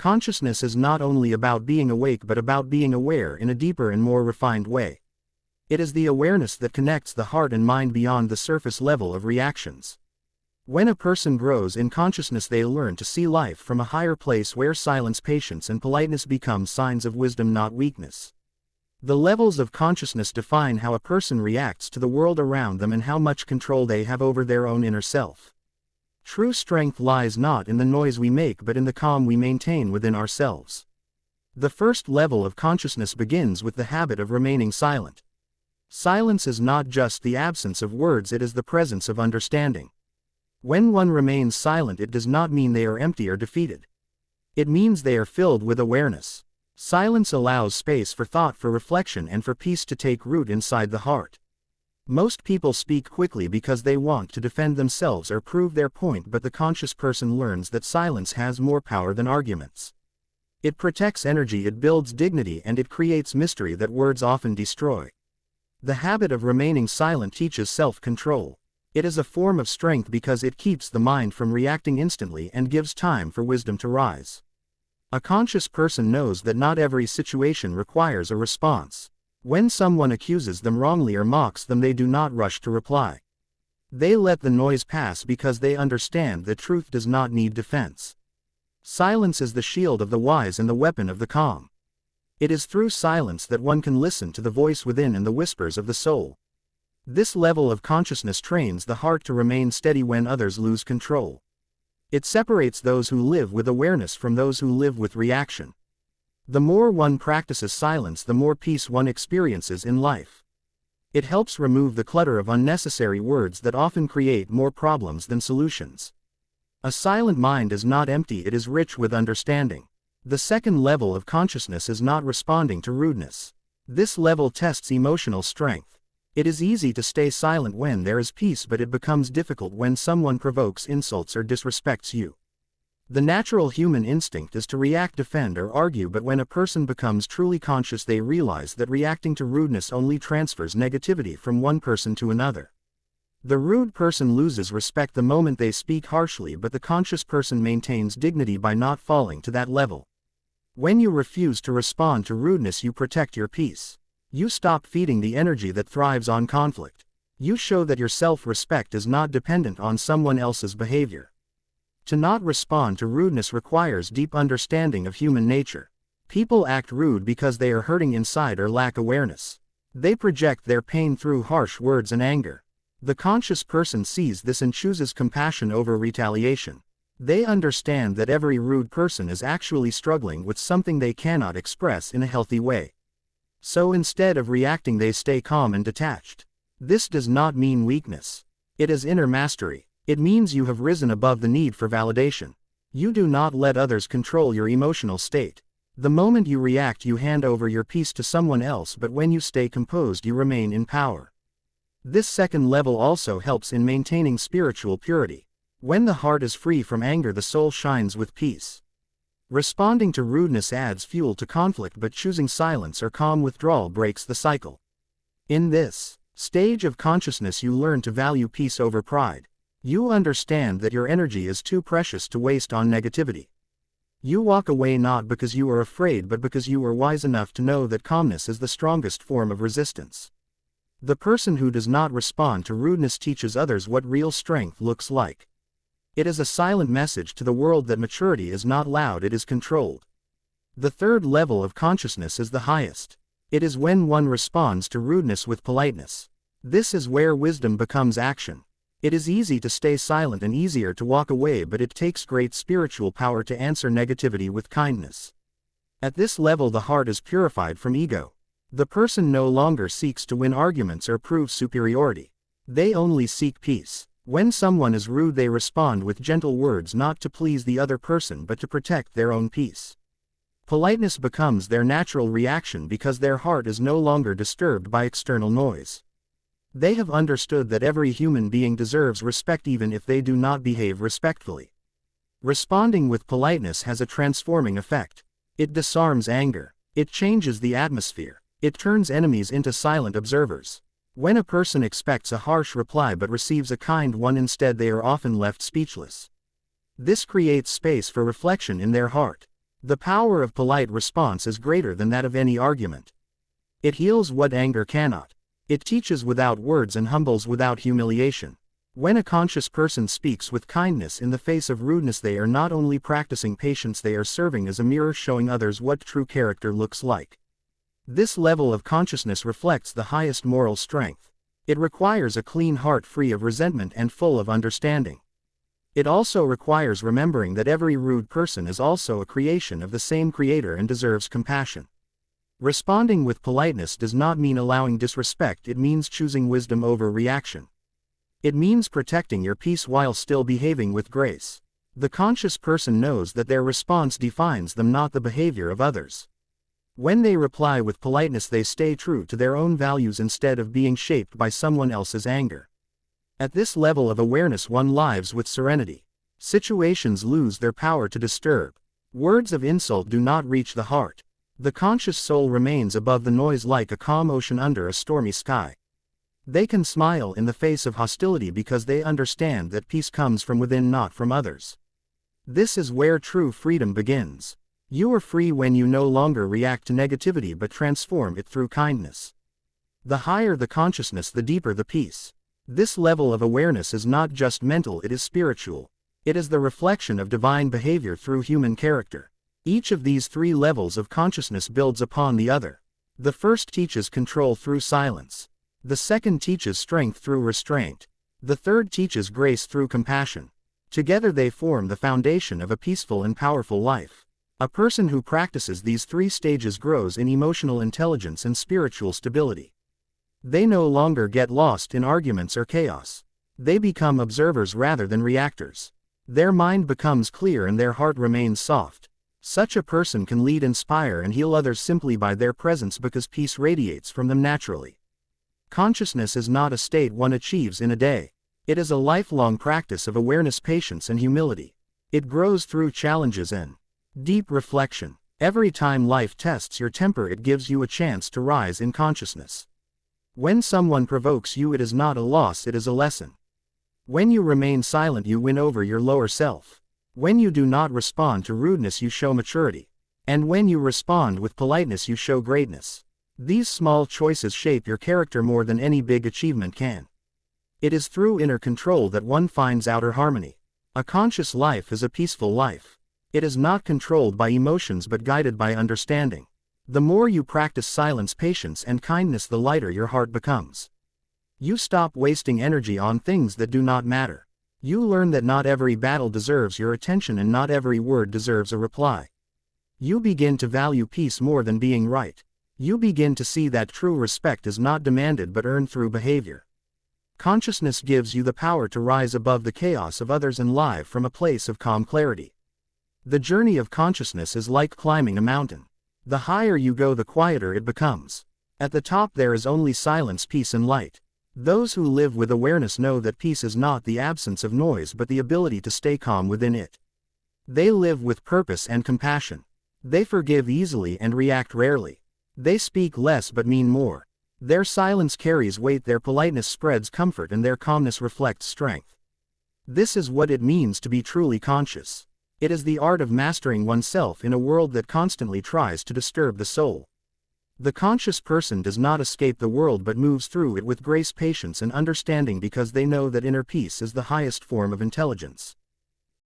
Consciousness is not only about being awake but about being aware in a deeper and more refined way. It is the awareness that connects the heart and mind beyond the surface level of reactions. When a person grows in consciousness, they learn to see life from a higher place where silence, patience, and politeness become signs of wisdom, not weakness. The levels of consciousness define how a person reacts to the world around them and how much control they have over their own inner self. True strength lies not in the noise we make but in the calm we maintain within ourselves. The first level of consciousness begins with the habit of remaining silent. Silence is not just the absence of words, it is the presence of understanding. When one remains silent, it does not mean they are empty or defeated. It means they are filled with awareness. Silence allows space for thought, for reflection, and for peace to take root inside the heart. Most people speak quickly because they want to defend themselves or prove their point, but the conscious person learns that silence has more power than arguments. It protects energy, it builds dignity, and it creates mystery that words often destroy. The habit of remaining silent teaches self-control. It is a form of strength because it keeps the mind from reacting instantly and gives time for wisdom to rise. A conscious person knows that not every situation requires a response. When someone accuses them wrongly or mocks them, they do not rush to reply. They let the noise pass because they understand that truth does not need defense. Silence is the shield of the wise and the weapon of the calm. It is through silence that one can listen to the voice within and the whispers of the soul. This level of consciousness trains the heart to remain steady when others lose control. It separates those who live with awareness from those who live with reaction. The more one practices silence, the more peace one experiences in life. It helps remove the clutter of unnecessary words that often create more problems than solutions. A silent mind is not empty, it is rich with understanding. The second level of consciousness is not responding to rudeness. This level tests emotional strength. It is easy to stay silent when there is peace, but it becomes difficult when someone provokes, insults, or disrespects you. The natural human instinct is to react, defend, or argue, but when a person becomes truly conscious, they realize that reacting to rudeness only transfers negativity from one person to another. The rude person loses respect the moment they speak harshly, but the conscious person maintains dignity by not falling to that level. When you refuse to respond to rudeness, you protect your peace. You stop feeding the energy that thrives on conflict. You show that your self-respect is not dependent on someone else's behavior. To not respond to rudeness requires deep understanding of human nature. People act rude because they are hurting inside or lack awareness. They project their pain through harsh words and anger. The conscious person sees this and chooses compassion over retaliation. They understand that every rude person is actually struggling with something they cannot express in a healthy way. So instead of reacting, they stay calm and detached. This does not mean weakness. It is inner mastery. It means you have risen above the need for validation. You do not let others control your emotional state. The moment you react, you hand over your peace to someone else, but when you stay composed, you remain in power. This second level also helps in maintaining spiritual purity. When the heart is free from anger, the soul shines with peace. Responding to rudeness adds fuel to conflict, but choosing silence or calm withdrawal breaks the cycle. In this stage of consciousness, you learn to value peace over pride. You understand that your energy is too precious to waste on negativity. You walk away not because you are afraid, but because you are wise enough to know that calmness is the strongest form of resistance. The person who does not respond to rudeness teaches others what real strength looks like. It is a silent message to the world that maturity is not loud, it is controlled. The third level of consciousness is the highest. It is when one responds to rudeness with politeness. This is where wisdom becomes action. It is easy to stay silent and easier to walk away, but it takes great spiritual power to answer negativity with kindness. At this level, the heart is purified from ego. The person no longer seeks to win arguments or prove superiority. They only seek peace. When someone is rude, they respond with gentle words, not to please the other person but to protect their own peace. Politeness becomes their natural reaction because their heart is no longer disturbed by external noise. They have understood that every human being deserves respect even if they do not behave respectfully. Responding with politeness has a transforming effect. It disarms anger. It changes the atmosphere. It turns enemies into silent observers. When a person expects a harsh reply but receives a kind one instead, they are often left speechless. This creates space for reflection in their heart. The power of polite response is greater than that of any argument. It heals what anger cannot. It teaches without words and humbles without humiliation. When a conscious person speaks with kindness in the face of rudeness, they are not only practicing patience, they are serving as a mirror showing others what true character looks like. This level of consciousness reflects the highest moral strength. It requires a clean heart free of resentment and full of understanding. It also requires remembering that every rude person is also a creation of the same Creator and deserves compassion. Responding with politeness does not mean allowing disrespect, it means choosing wisdom over reaction. It means protecting your peace while still behaving with grace. The conscious person knows that their response defines them, not the behavior of others. When they reply with politeness, they stay true to their own values instead of being shaped by someone else's anger. At this level of awareness, one lives with serenity. Situations lose their power to disturb. Words of insult do not reach the heart. The conscious soul remains above the noise like a calm ocean under a stormy sky. They can smile in the face of hostility because they understand that peace comes from within, not from others. This is where true freedom begins. You are free when you no longer react to negativity but transform it through kindness. The higher the consciousness, the deeper the peace. This level of awareness is not just mental, it is spiritual. It is the reflection of divine behavior through human character. Each of these three levels of consciousness builds upon the other. The first teaches control through silence. The second teaches strength through restraint. The third teaches grace through compassion. Together they form the foundation of a peaceful and powerful life. A person who practices these three stages grows in emotional intelligence and spiritual stability. They no longer get lost in arguments or chaos. They become observers rather than reactors. Their mind becomes clear and their heart remains soft. Such a person can lead, inspire, and heal others simply by their presence because peace radiates from them naturally. Consciousness is not a state one achieves in a day. It is a lifelong practice of awareness, patience, and humility. It grows through challenges and deep reflection. Every time life tests your temper, it gives you a chance to rise in consciousness. When someone provokes you, it is not a loss, it is a lesson. When you remain silent, you win over your lower self. When you do not respond to rudeness, you show maturity. And when you respond with politeness, you show greatness. These small choices shape your character more than any big achievement can. It is through inner control that one finds outer harmony. A conscious life is a peaceful life. It is not controlled by emotions but guided by understanding. The more you practice silence, patience, and kindness, the lighter your heart becomes. You stop wasting energy on things that do not matter. You learn that not every battle deserves your attention and not every word deserves a reply. You begin to value peace more than being right. You begin to see that true respect is not demanded but earned through behavior. Consciousness gives you the power to rise above the chaos of others and live from a place of calm clarity. The journey of consciousness is like climbing a mountain. The higher you go, the quieter it becomes. At the top there is only silence, peace, and light. Those who live with awareness know that peace is not the absence of noise but the ability to stay calm within it. They live with purpose and compassion. They forgive easily and react rarely. They speak less but mean more. Their silence carries weight, their politeness spreads comfort, and their calmness reflects strength. This is what it means to be truly conscious. It is the art of mastering oneself in a world that constantly tries to disturb the soul. The conscious person does not escape the world but moves through it with grace, patience, and understanding because they know that inner peace is the highest form of intelligence.